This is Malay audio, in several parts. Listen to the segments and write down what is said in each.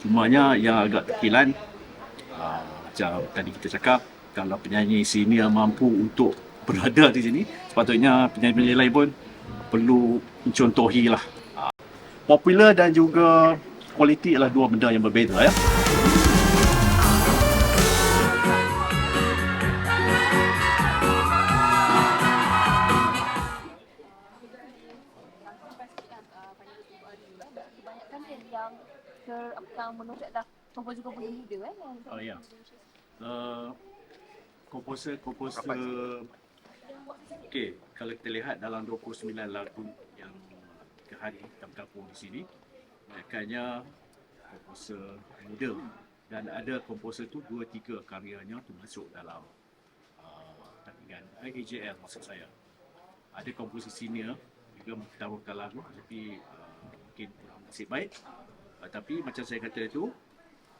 Cumanya yang agak terkilan, macam tadi kita cakap, kalau penyanyi senior mampu untuk berada di sini, sepatutnya penyanyi-penyanyi lain pun perlu mencontohi lah. Popular dan juga kualiti adalah dua benda yang berbeza ya. Kebanyakan kan yang yang menurut dah komposer-komposer muda kan yang Oh ya. Komposer okey, kalau kita lihat dalam 29 lagu yang ke hari tergabung di sini, kebanyakannya komposer muda dan ada komposer tu 2-3 karyanya tu masuk dalam tandingan AJL maksud saya. Ada komposer senior juga menciptakan lagu tapi mungkin kurang nasib baik. Tapi macam saya kata itu,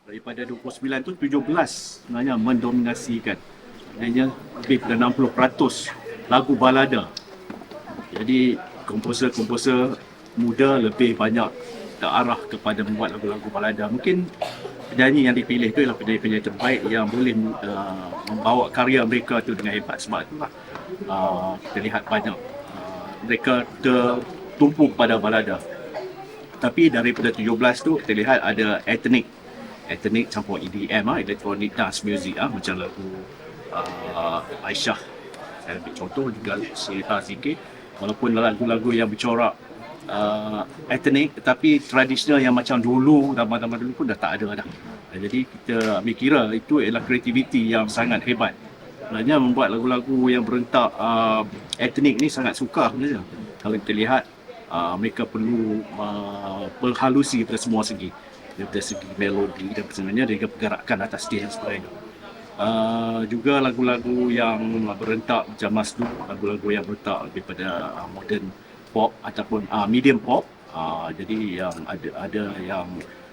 daripada 29 tu 17 sebenarnya mendominasikan. Sebenarnya lebih pada 60% lagu balada. Jadi komposer-komposer muda lebih banyak terarah kepada membuat lagu-lagu balada. Mungkin penyanyi yang dipilih itu ialah penyanyi-penyanyi terbaik yang boleh membawa karya mereka tu dengan hebat. Sebab itulah kita lihat banyak mereka tertumpu pada balada. Tapi daripada 17 tu kita lihat ada ethnic campur EDM, electronic dance music, macam lagu Aisyah. Saya ambil contoh juga Syifa Zikir, walaupun lagu-lagu yang bercorak ethnic tetapi tradisional yang macam dulu, zaman-zaman dulu pun dah tak ada dah. Jadi kita ambil kira itu ialah kreativiti yang sangat hebat. Sebenarnya membuat lagu-lagu yang berentak etnik ni sangat sukar sebenarnya. Kalau kita lihat mereka perlu berhalusi pada semua segi, dari segi melodi dan sebenarnya dari pergerakan atas stage dan sebagainya. Juga lagu-lagu yang berentak macam Masdu, lagu-lagu yang berentak daripada modern pop ataupun medium pop. Jadi yang ada yang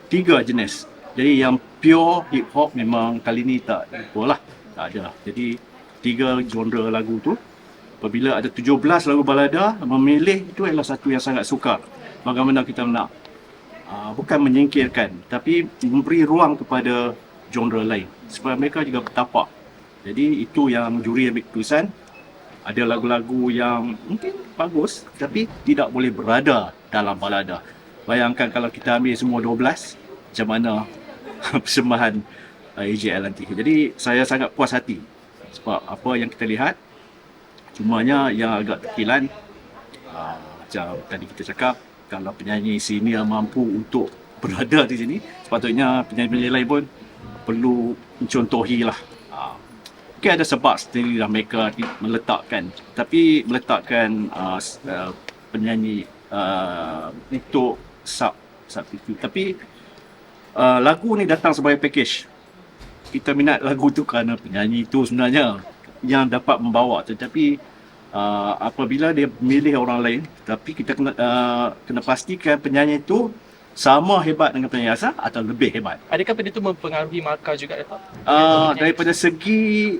3 jenis. Jadi yang pure hip hop memang kali ni tak lah, tak ada. Jadi 3 genre lagu tu. Apabila ada 17 lagu balada, memilih itu adalah satu yang sangat sukar. Bagaimana kita nak bukan menyingkirkan tapi memberi ruang kepada genre lain supaya mereka juga bertapak. Jadi itu yang juri ambil keputusan. Ada lagu-lagu yang mungkin bagus tapi tidak boleh berada dalam balada. Bayangkan kalau kita ambil semua 12, macam mana persembahan AJL nanti. Jadi saya sangat puas hati sebab apa yang kita lihat. Cumanya yang agak terkilan, macam tadi kita cakap, kalau penyanyi senior mampu untuk berada di sini, sepatutnya penyanyi-penyanyi lain pun perlu mencontohi lah. Mungkin ada sebab sendiri lah mereka meletakkan penyanyi untuk substitute. Tapi lagu ni datang sebagai package. Kita minat lagu tu kerana penyanyi itu sebenarnya yang dapat membawa, tetapi apabila dia memilih orang lain, tapi kita kena pastikan penyanyi itu sama hebat dengan penyanyi asal atau lebih hebat. Adakah benda itu mempengaruhi markah juga, Datuk? Daripada segi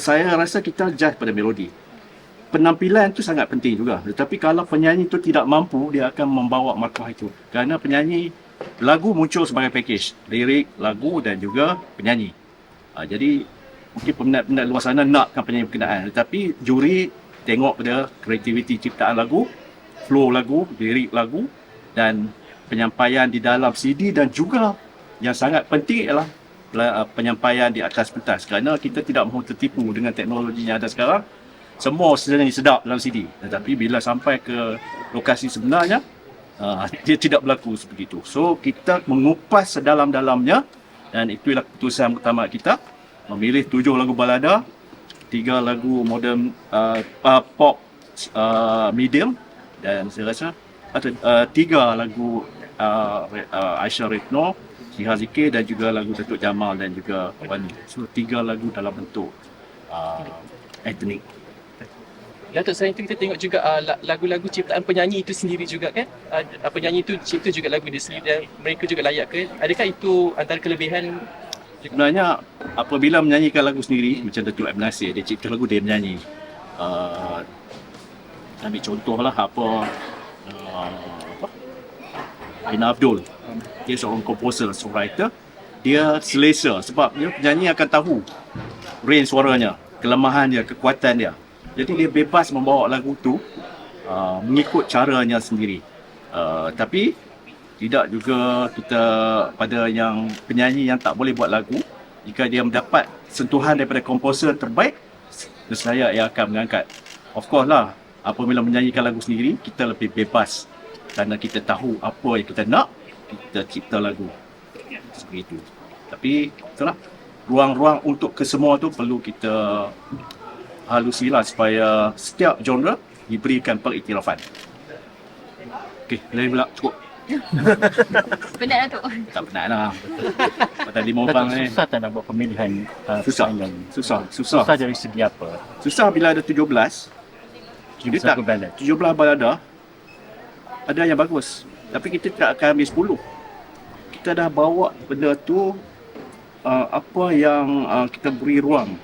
saya rasa kita judge pada melodi. Penampilan itu sangat penting juga. Tetapi kalau penyanyi itu tidak mampu, dia akan membawa markah itu. Kerana penyanyi, lagu muncul sebagai package, lirik, lagu dan juga penyanyi. Jadi mungkin peminat-peminat luar sana nakkan penyanyi berkenaan, tetapi juri tengok pada kreativiti ciptaan lagu, flow lagu, lirik lagu dan penyampaian di dalam CD, dan juga yang sangat penting ialah penyampaian di atas pentas. Kerana kita tidak mahu tertipu dengan teknologi yang ada sekarang. Semua sebenarnya sedap dalam CD, tetapi bila sampai ke lokasi sebenarnya dia tidak berlaku seperti itu. So kita mengupas sedalam-dalamnya, dan itulah keputusan pertama kita, memilih 7 lagu balada, 3 lagu modern pop medium, dan saya rasa ada 3 lagu Aisyah Retno, Syifa Zikir dan juga lagu Datuk Jamal dan juga Wani. So 3 lagu dalam bentuk etnik. Datuk, selain itu kita tengok juga lagu-lagu ciptaan penyanyi itu sendiri juga kan? Penyanyi itu cipta juga lagu dia sendiri dan mereka juga layak ke? Adakah itu antara kelebihan? Sebenarnya apabila menyanyikan lagu sendiri, macam Datuk M. Nasir, dia cipta lagu, dia menyanyi. Ambil contohlah Aina Abdul. Dia seorang komposer, songwriter. Dia selesa sebab dia penyanyi akan tahu range suaranya, kelemahan dia, kekuatan dia. Jadi dia bebas membawa lagu tu mengikut caranya sendiri. Tapi tidak juga kita pada yang penyanyi yang tak boleh buat lagu, jika dia mendapat sentuhan daripada komposer terbaik, nescaya ia akan mengangkat. Of course lah, apabila menyanyikan lagu sendiri, kita lebih bebas kerana kita tahu apa yang kita nak, kita cipta lagu. Seperti itu. Tapi itulah, ruang-ruang untuk kesemua tu perlu kita halusilah supaya setiap genre diberikan pengiktirafan. Okey, lain pula cukup. Penat lah tu. Tak penat lah. Pada 5 orang ni. Susah tak nak buat pemilihan Susah. final? Susah. Susah dari segi apa? Susah bila ada 17. Dia tak, Lagu ballad. 17 balada ada yang bagus. Tapi kita tak akan ambil 10. Kita dah bawa benda tu apa yang kita beri ruang.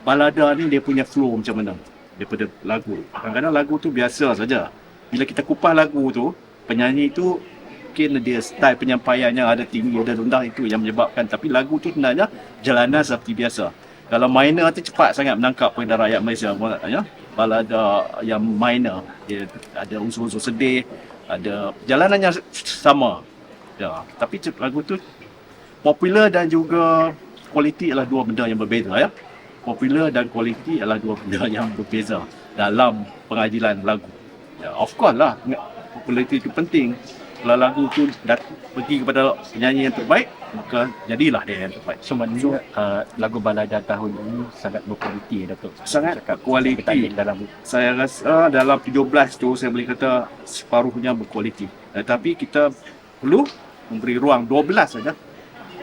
Balada ni dia punya flow macam mana daripada lagu. Kadang-kadang lagu tu biasa saja. Bila kita kupas lagu tu, penyanyi tu mungkin dia style penyampaiannya ada tinggi, ada rendah, itu yang menyebabkan. Tapi lagu tu sebenarnya jalanan seperti biasa. Kalau minor tu cepat sangat menangkap pada rakyat Malaysia. Ya? Balada yang minor, dia ada unsur-unsur sedih, ada jalanannya sama. Ya. Tapi lagu tu popular dan juga kualiti adalah dua benda yang berbeza. Ya? Popular dan kualiti adalah dua benda yang berbeza dalam pengajilan lagu. Ya, of course lah, populariti itu penting. Kalau lagu tu pergi kepada penyanyi yang terbaik, maka jadilah dia yang terbaik. So maknanya lagu balada tahun ini sangat berkualiti, Datuk. Sangat Cakap kualiti. dalam Saya rasa dalam 17 tu saya boleh kata separuhnya berkualiti. Tetapi kita perlu memberi ruang 12 saja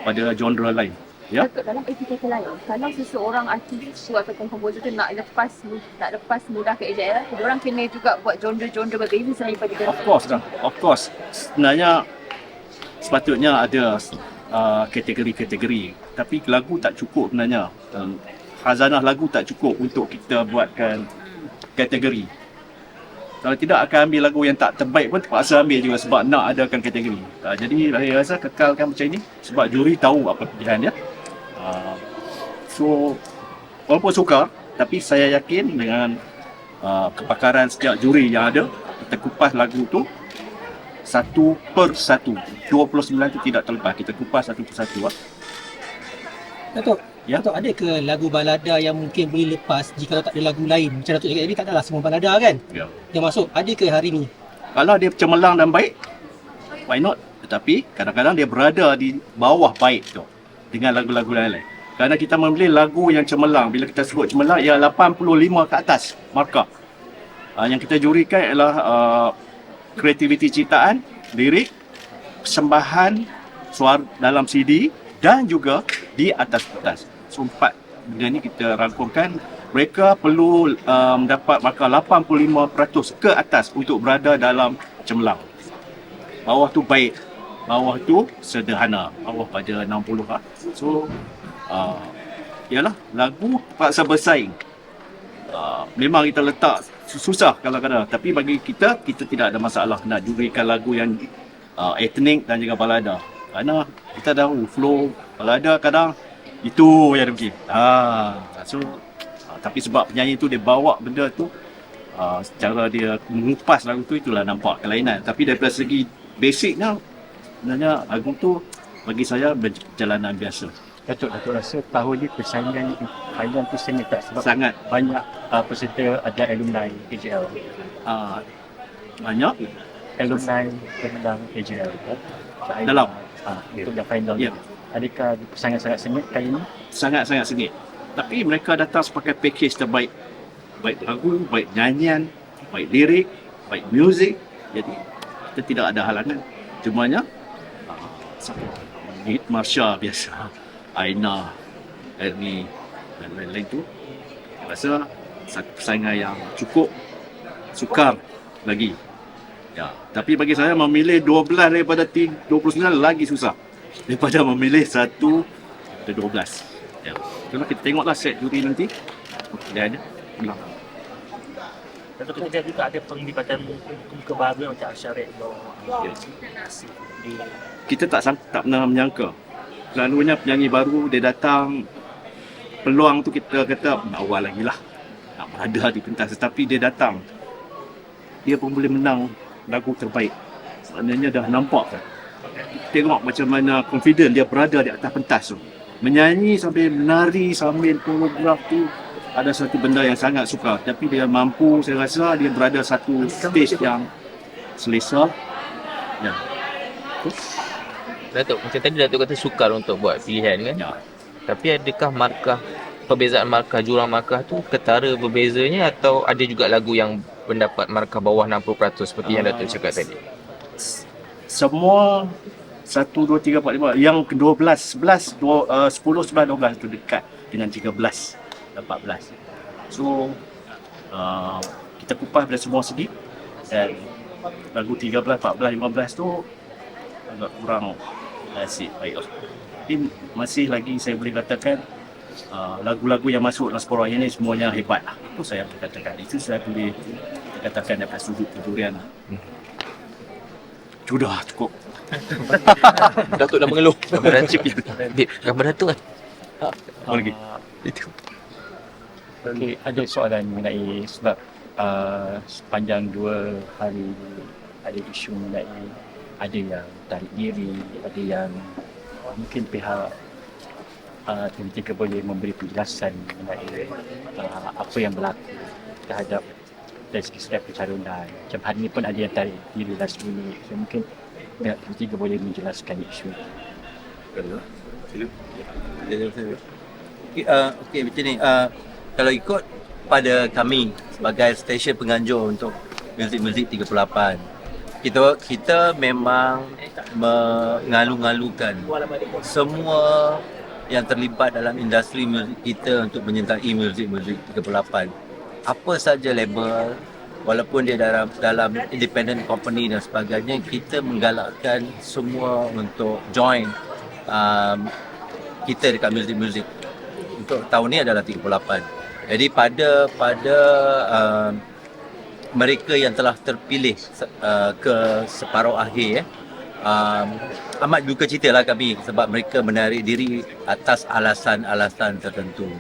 pada genre lain. Ya. Datuk, dalam etika lain, kalau seseorang artis tu ataupun komposer tu nak lepas mudah ke AJL, diorang kena juga buat genre-genre berbeza selain pada Of course lah. Of course. Sebenarnya sepatutnya ada kategori-kategori. Tapi lagu tak cukup sebenarnya. Khazanah lagu tak cukup untuk kita buatkan kategori. Kalau tidak akan ambil lagu yang tak terbaik pun terpaksa ambil juga sebab nak adakan kategori. Jadi saya rasa kekalkan macam ini sebab juri tahu apa pilihan dia. So walaupun sukar, tapi saya yakin dengan kepakaran setiap juri yang ada, kita kupas lagu tu satu per satu. 29 tu tidak terlepas, kita kupas satu per satu. Datuk, Ya. Datuk, ada ke lagu balada yang mungkin boleh lepas jika tak ada lagu lain? Macam Datuk cakap tadi, tak adalah semua balada kan Ya. yang masuk. Ada ke hari ni? Kalau dia cemerlang dan baik, why not? Tetapi kadang-kadang dia berada di bawah baik tu dengan lagu-lagu lain-lain. Kerana kita memilih lagu yang cemerlang. Bila kita sebut cemerlang, ia 85 ke atas markah. Yang kita jurikan ialah kreativiti ciptaan, lirik, persembahan suara dalam CD dan juga di atas kertas. So 4 benda ni kita rangkumkan. Mereka perlu mendapat markah 85% ke atas untuk berada dalam cemerlang. Bawah tu baik, bawah tu sederhana, bawah pada 60 lah. So ialah lagu terpaksa bersaing. Memang kita letak susah kadang-kadang, tapi bagi kita tidak ada masalah nak jurikan lagu yang etnik dan juga balada. Kerana kita tahu flow balada kadang itu yang mungkin. So tapi sebab penyanyi tu dia bawa benda tu, secara dia mengupas lagu tu, itulah nampak kelainan. Tapi daripada segi basicnya, sebenarnya lagu tu bagi saya perjalanan biasa. Datuk rasa tahun ni persaingan final tu sengit tak? Sebab Sangat banyak peserta ada alumni AJL. banyak. Alumni pemenang AJL. Dalam. Untuk yang final Ya. ni. Adakah persaingan sangat sengit kali ni? Sangat-sangat sengit. Tapi mereka datang sebagai package terbaik. Baik lagu, baik nyanyian, baik lirik, baik muzik. Jadi kita tidak ada halangan. Cumanya siapa? Marsha biasa, Aina, Ernie dan lain-lain tu, saya rasa satu persaingan yang cukup sukar lagi. Ya, tapi bagi saya memilih 12 daripada 29 lagi susah daripada memilih 1 daripada 12. Ya. Kalau kita tengoklah set juri nanti, dia ada ulang. Satu ketika juga ada penglibatan muka baru macam Asyarif di Kita tak pernah menyangka. Selalunya penyanyi baru dia datang, peluang tu kita kata awal lagi lah nak berada di pentas, tetapi dia datang, dia pun boleh menang lagu terbaik. Maknanya dah nampak kan, tengok macam mana confident dia berada di atas pentas tu, menyanyi sambil menari sambil koreograf tu. Ada satu benda yang sangat suka, tapi dia mampu, saya rasa dia berada satu stage yang selesa. Ya. Datuk, macam tadi Datuk kata sukar untuk buat pilihan kan? Ya. Tapi adakah perbezaan markah, jurang markah tu ketara berbezanya atau ada juga lagu yang mendapat markah bawah 60% seperti yang Datuk cakap tadi? Semua 1, 2, 3, 4, 5 yang ke-12, 11, 10, 11, 12 tu dekat dengan 13, 14. So kita kupas pada semua segi, dan lagu 13, 14, 15 tu agak kurang asyik baik. Tapi masih lagi saya boleh katakan lagu-lagu yang masuk dalam separuh akhir ni semuanya hebat lah. Itu saya boleh katakan. Itu saya boleh katakan dapat sudut kedurian lah. Sudah cukup. Datuk dah mengeluh. Gambar Datuk, gambar Datuk kan? Apa lagi? Itu. Okey, ada soalan mengenai sebab sepanjang 2 hari ada isu mengenai ada yang tarik diri, ada yang mungkin pihak TV3 boleh memberi penjelasan mengenai apa yang berlaku terhadap dari segi setiap pencalonan. Macam hari ini pun ada yang tarik diri last minute. So, mungkin pihak TV3 boleh menjelaskan isu itu. Okey, macam ni. Kalau ikut pada kami sebagai stesen penganjur untuk Muzik 38, kita memang mengalu-alukan semua yang terlibat dalam industri muzik kita untuk menyertai Muzik 38. Apa saja label, walaupun dia dalam independent company dan sebagainya, kita menggalakkan semua untuk join kita dekat Muzik. Untuk tahun ni adalah 38. Jadi pada mereka yang telah terpilih ke separuh akhir, amat duka cita lah kami sebab mereka menarik diri atas alasan-alasan tertentu.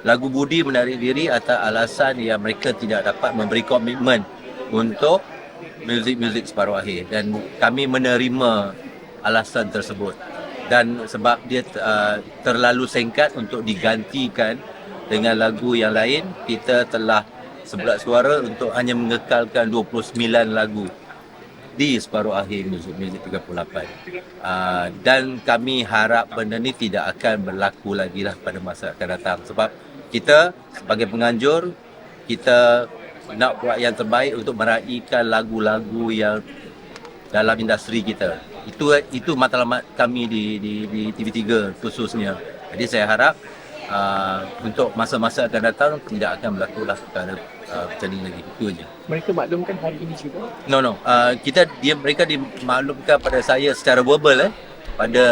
Lagu Budi menarik diri atas alasan yang mereka tidak dapat memberi komitmen untuk muzik separuh akhir, dan kami menerima alasan tersebut. Dan sebab dia terlalu singkat untuk digantikan dengan lagu yang lain, kita telah sebelah suara untuk hanya mengekalkan 29 lagu di separuh akhir Muzik 38. Dan kami harap benda ni tidak akan berlaku lagi lah pada masa akan datang. Sebab kita sebagai penganjur, kita nak buat yang terbaik untuk meraihkan lagu-lagu yang dalam industri kita. Itu matlamat kami di TV3 khususnya. Jadi saya harap untuk masa-masa akan datang tidak akan berlakulah perkara macam ni lagi. Itu aja. Mereka maklumkan hari ini juga? No. Mereka dimaklumkan pada saya secara verbal pada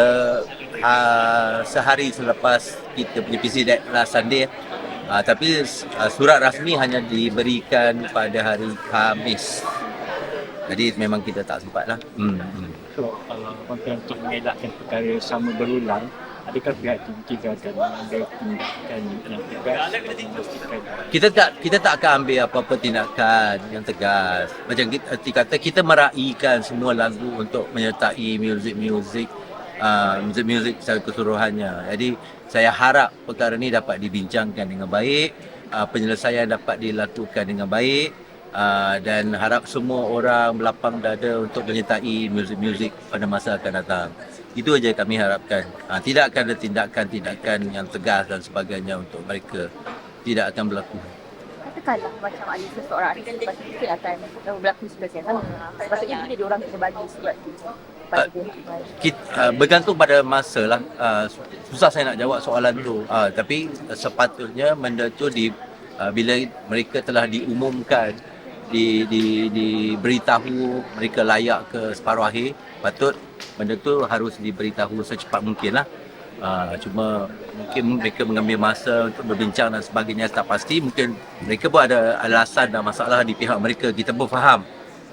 sehari selepas kita punya PC last Sunday. Tapi surat rasmi hanya diberikan pada hari Khamis. Jadi memang kita tak sempat lah. So, mungkin untuk mengelakkan perkara sama berulang, adakah pihak TV3 akan mengambil tindakan yang tegas memastikan? Kita tak akan ambil apa-apa tindakan yang tegas. Macam kita meraihkan semua lagu untuk menyertai muzik secara keseluruhannya. Jadi saya harap perkara ni dapat dibincangkan dengan baik, penyelesaian dapat dilakukan dengan baik, dan harap semua orang berlapang dada untuk menyertai muzik pada masa akan datang. Itu aja kami harapkan. Tidak akan ada tindakan yang tegas dan sebagainya untuk mereka. Tidak akan berlaku. Katakanlah macam ada seseorang artis lepas tu mungkin akan berlaku situasi yang sama. Sepatutnya bila diorang kena bagi surat tu pada dia. Bergantung pada masa lah. Susah saya nak jawab soalan tu. Tapi sepatutnya benda tu bila mereka telah diumumkan, diberitahu mereka layak ke separuh akhir, patut benda tu harus diberitahu secepat mungkin lah. Cuma mungkin mereka mengambil masa untuk berbincang dan sebagainya, tak pasti. Mungkin mereka pun ada alasan dan masalah di pihak mereka, kita pun faham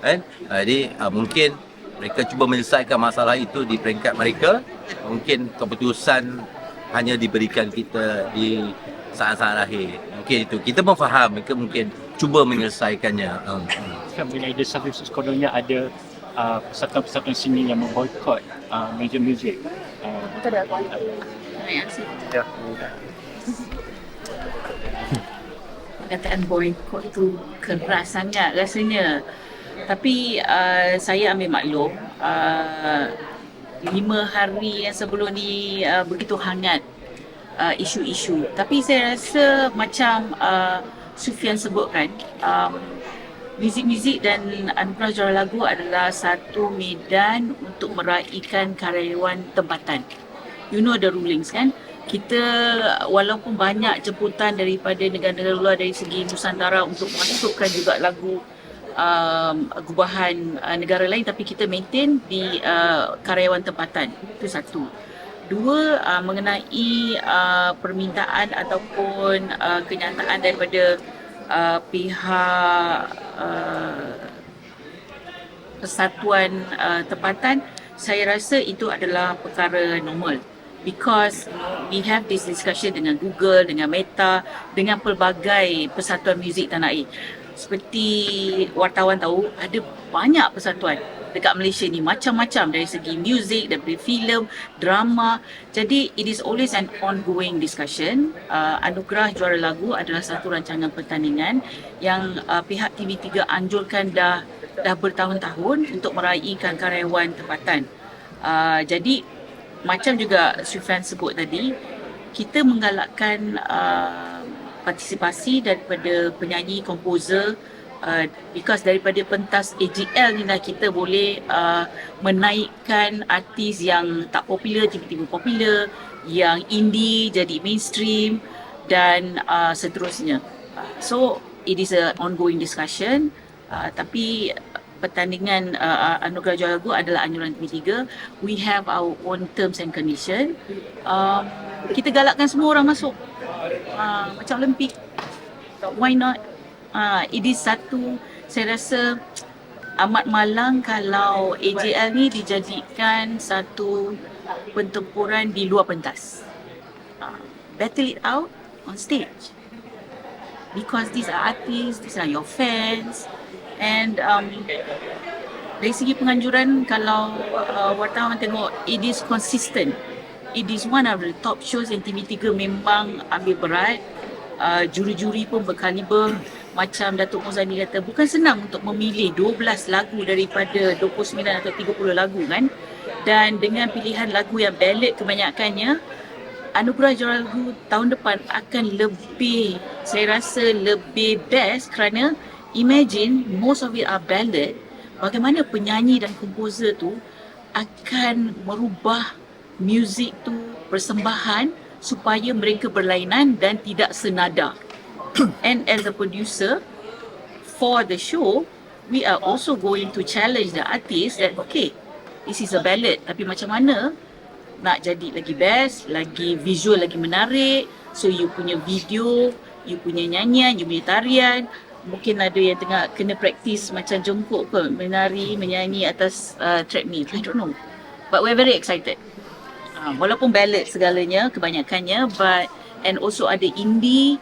kan. Jadi mungkin mereka cuba menyelesaikan masalah itu di peringkat mereka. Mungkin keputusan hanya diberikan kita di saat-saat akhir. Mungkin itu, kita pun faham mereka mungkin cuba menyelesaikannya. Mengenai desas-desus kononnya ada persatuan-persatuan seni yang memboikot meja muzik. Betul dah tuan. Yang sih. Perkataan boykot tu keras sangat rasanya. Tapi saya ambil maklum 5 hari yang sebelum ni begitu hangat isu-isu. Tapi saya rasa macam Sufian sebutkan, muzik-muzik dan anugerah juara lagu adalah satu medan untuk meraihkan karyawan tempatan. You know the rulings kan? Kita walaupun banyak jemputan daripada negara-negara luar dari segi Nusantara untuk masukkan juga lagu gubahan negara lain, tapi kita maintain di karyawan tempatan. Itu satu. Dua, mengenai permintaan ataupun kenyataan daripada pihak persatuan tempatan, saya rasa itu adalah perkara normal. Because we have this discussion dengan Google, dengan Meta, dengan pelbagai persatuan muzik tanah air. Seperti wartawan tahu, ada banyak persatuan dekat Malaysia ni, macam-macam dari segi muzik, daripada filem, drama. Jadi it is always an ongoing discussion. Anugerah juara lagu adalah satu rancangan pertandingan yang pihak TV3 anjurkan dah bertahun-tahun untuk meraihkan karyawan tempatan. Jadi macam juga Sufian sebut tadi, kita menggalakkan partisipasi daripada penyanyi, komposer, because daripada pentas AGL ni lah kita boleh menaikkan artis yang tak popular tiba-tiba popular, yang indie jadi mainstream dan seterusnya. So it is a ongoing discussion, tapi pertandingan anugerah juara lagu adalah anjuran TV3. We have our own terms and condition. Kita galakkan semua orang masuk, macam Olimpik. Why not? It is satu, saya rasa amat malang kalau AJL ni dijadikan satu pertempuran di luar pentas. Battle it out on stage. Because these are artists, these are your fans. And dari segi penganjuran, kalau wartawan tengok, it is consistent. It is one of the top shows yang TV3 memang ambil berat. Juri-juri pun berkaliber. Macam Datuk Muzani kata, bukan senang untuk memilih 12 lagu daripada 29 atau 30 lagu kan. Dan dengan pilihan lagu yang ballad kebanyakannya, anugerah juara lagu tahun depan akan lebih, saya rasa lebih best, kerana imagine most of it are ballad. Bagaimana penyanyi dan komposer tu akan merubah muzik tu, persembahan, supaya mereka berlainan dan tidak senada. And as a producer for the show, we are also going to challenge the artist that okay, this is a ballad, tapi macam mana nak jadi lagi best, lagi visual, lagi menarik. So you punya video, you punya nyanyian, you punya tarian, mungkin ada yang tengah kena praktis macam jongkok ke, menari, menyanyi atas treadmill, I don't know. But we're very excited. Walaupun ballad segalanya, kebanyakannya, but and also ada indie.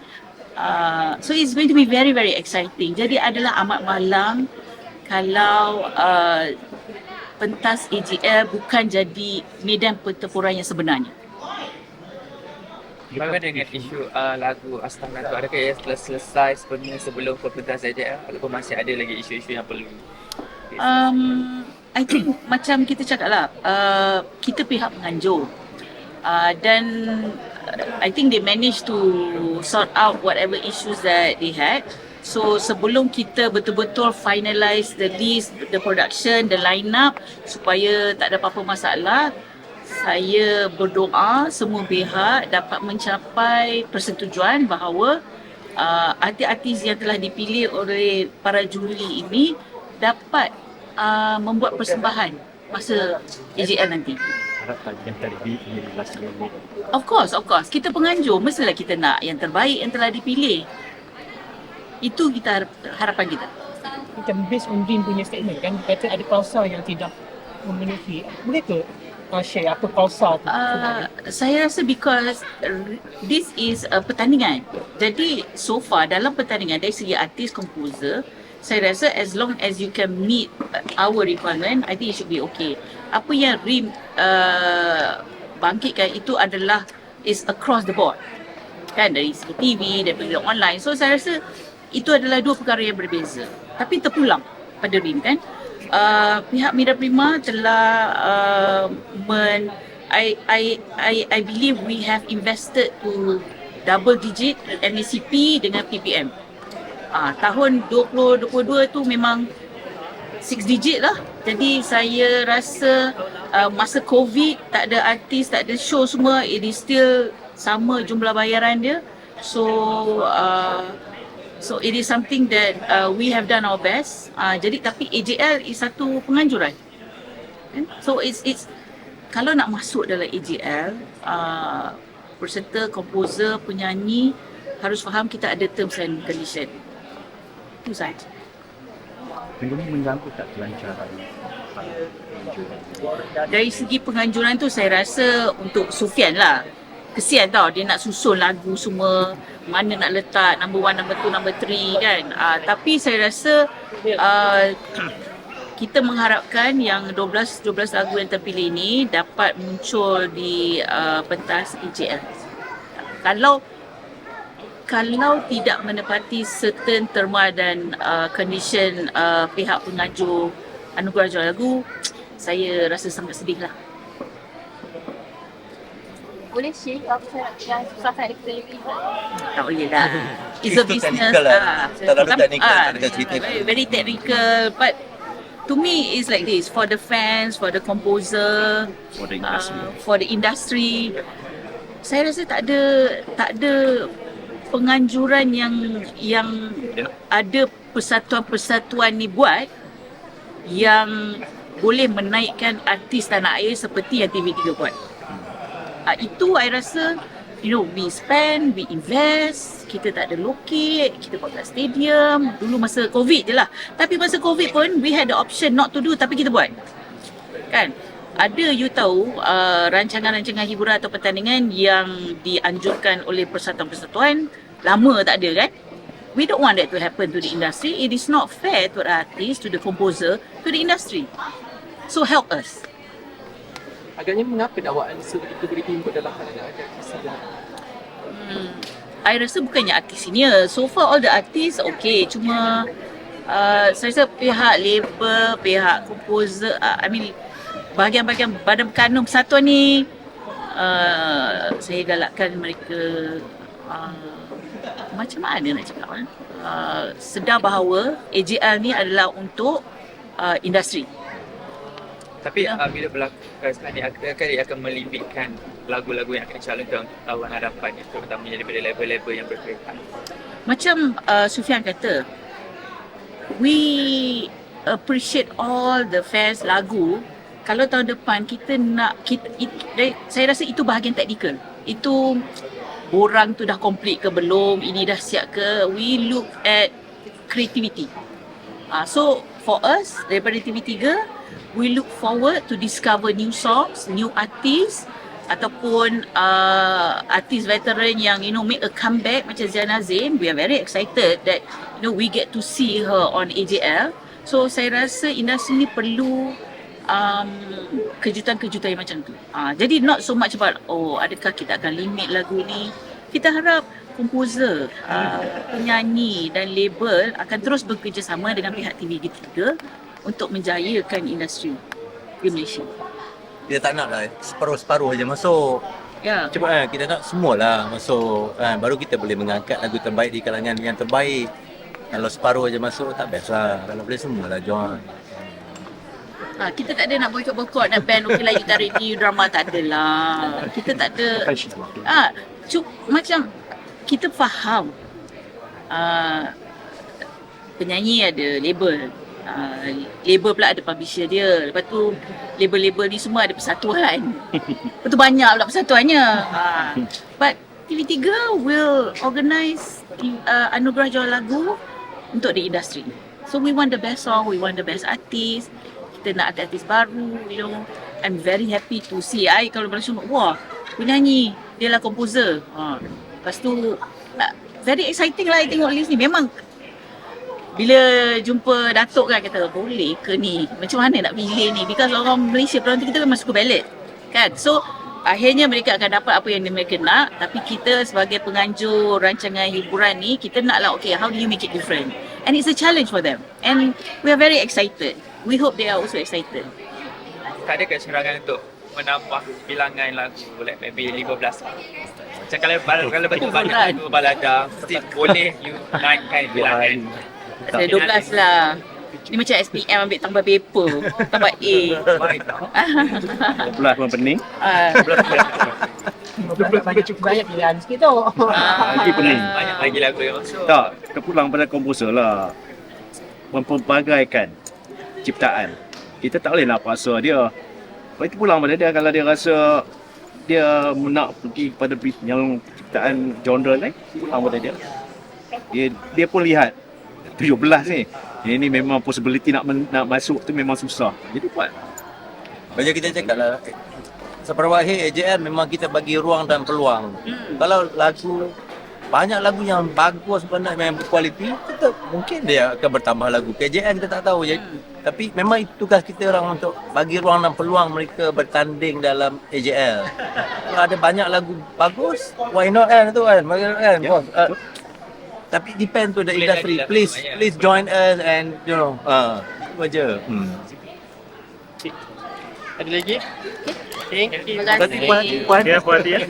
So it's going to be very, very exciting. Jadi adalah amat malang kalau pentas AGL bukan jadi medan pertempuran yang sebenarnya. Bagaimana dengan isu lagu Astana tu? Adakah ia telah selesai sepenuhnya sebelum pentas AJL ataupun masih ada lagi isu-isu yang perlu? I think macam kita cakap lah, kita pihak penganjur, dan I think they managed to sort out whatever issues that they had. So sebelum kita betul-betul finalize the list, the production, the line-up, supaya tak ada apa-apa masalah, saya berdoa semua pihak dapat mencapai persetujuan bahawa artis-artis yang telah dipilih oleh para juri ini dapat membuat persembahan masa AJL nanti. harapkan yang terbaik ini last minute. Of course. Kita penganjur, mestilah kita nak yang terbaik yang telah dipilih. Itu kita harapan kita. Macam based on Din punya statement kan, dia kata ada klausa yang tidak memenuhi. Boleh ke share apa klausa tu? Saya rasa because this is a pertandingan. Jadi so far dalam pertandingan dari segi artis, composer, saya rasa as long as you can meet our requirement, I think it should be okay. Apa yang RIM bangkitkan itu adalah is across the board. Kan, dari segi TV, daripada online. So saya rasa itu adalah dua perkara yang berbeza. Tapi terpulang pada RIM kan. Pihak Media Prima telah I believe we have invested to double digit MACP dengan PPM. Tahun 2022 tu memang 6 digit lah. Jadi saya rasa masa COVID tak ada artis, tak ada show semua, it is still sama jumlah bayaran dia. So it is something that we have done our best. Jadi tapi AJL is satu penganjuran. So it's kalau nak masuk dalam AJL, peserta, komposer, penyanyi harus faham kita ada terms and condition. Itu sahaja. Bagaimana mengganggu tak kelancaran penganjuran? Dari segi penganjuran tu saya rasa untuk Sufian lah. Kesian tau dia nak susun lagu semua, mana nak letak number 1, number 2, number 3 kan. Tapi saya rasa kita mengharapkan yang 12 lagu yang terpilih ini dapat muncul di pentas AJL. Kalau tidak menepati certain terma dan condition pihak pengaju anugerah juara lagu, saya rasa sangat sedih lah. Boleh share apa yang susah sangat diketahui? Tak boleh lah. It's a Itu business technical lah. Terlalu technical, tak ada cerita. Very technical, but to me it's like this, for the fans, for the composer, for the industry, saya rasa tak ada penganjuran yang ada persatuan-persatuan ni buat yang boleh menaikkan artis tanah air seperti yang TV3 buat. Itu I rasa, we spend, we invest, kita tak ada lokit, kita buat kat stadium, dulu masa COVID je lah. Tapi masa COVID pun, we had the option not to do, tapi kita buat. Kan? Ada you tahu rancangan-rancangan hiburan atau pertandingan yang dianjurkan oleh persatuan-persatuan, lama tak ada kan? We don't want that to happen to the industry. It is not fair to the artist, to the composer, to the industry. So help us. Agaknya mengapa dakwaan itu boleh timbul dalam hal ada artis senior? I rasa bukannya artis senior. So far all the artists okay. Cuma saya rasa pihak label, pihak composer, bahagian-bahagian badan berkanun persatuan ni, saya galakkan mereka macam mana nak cakap sedar bahawa AJL ni adalah untuk industri. Tapi bila berlaku sebenarnya akan melibatkan lagu-lagu yang akan dicalonkan untuk Tawan Harapan, terutamanya daripada label-label yang berkaitan. Macam Sufian kata, we appreciate all the fans lagu. Kalau tahun depan kita nak, saya rasa itu bahagian teknikal. Itu borang tu dah complete ke belum, ini dah siap ke, we look at creativity. So for us, daripada TV3, we look forward to discover new songs, new artists ataupun artis veteran yang make a comeback macam Ziana Zain. We are very excited that we get to see her on AJL. So saya rasa industri ni perlu kejutan-kejutan yang macam tu. Jadi not so much about adakah kita akan limit lagu ni. Kita harap komposer, penyanyi dan label akan terus bekerjasama dengan pihak TV3 untuk menjayakan industri di Malaysia. Kita tak nak lah separuh-separuh je masuk. Ya. Cuba kita nak semualah masuk. Baru kita boleh mengangkat lagu terbaik di kalangan yang terbaik. Kalau separuh je masuk tak best lah. Kalau boleh semualah join. Kita tak ada nak boykot nak ban okey lah you tarik ni drama, tak ada lah. Kita tak ada. Macam kita faham penyanyi ada label, label pula ada publisher dia. Lepas tu label-label ni semua ada persatuan. Lepas tu banyak pula persatuannya. But TV3 will organize anugerah juara lagu untuk the industry. So we want the best song, we want the best artist. Kita nak artis baru, you know. I'm very happy to see. Kalau Malaysia, wah, penyanyi, dia lah komposer. Lepas tu, very exciting lah I tengok list ni. Memang bila jumpa Datuk kan kata boleh ke ni, macam mana nak pilih ni, because orang Malaysia, penonton kita memang suka ballad kan. So akhirnya mereka akan dapat apa yang mereka nak, tapi kita sebagai penganjur rancangan hiburan ni, kita nak lah, okay, how do you make it different, and it's a challenge for them and we are very excited. We hope they are also excited. Tak ada keserangan untuk menambah bilangan lagu, like maybe 15. Macam kalau betul banyak lagu balada, mesti boleh you naikkan bilangan. Saya 12 lah. Ni macam SPM ambil tambah paper, tambah A. 12 pun pening. Bagi cukup banyak pilihan sikit tu. Lagi pening. Banyak lagi lagu yang masuk. Tak, terpulang pada komposer lah. Mempelbagaikan ciptaan. Kita tak boleh nak paksa dia. Kalau itu pulang pada dia, kalau dia rasa dia nak pergi kepada yang ciptaan genre lain, pulang pada dia. Dia pun lihat 17 ni. Ini memang possibility nak masuk tu memang susah. Jadi buat. Macam kita cakap lah, separuh akhir AJL memang kita bagi ruang dan peluang. Kalau lagu, banyak lagu yang bagus sebenarnya, yang berkualiti, kita mungkin dia akan bertambah lagu. KJL kita tak tahu je. Tapi memang itu tugas kita orang untuk bagi ruang dan peluang mereka bertanding dalam AJL. Kalau ada banyak lagu bagus, why not kan tu kan? Bos. Tapi depend to the industry. Please join us and you know, itu aja. Ada lagi? Okay. Terima kasih. Puan. Ya, puan dia.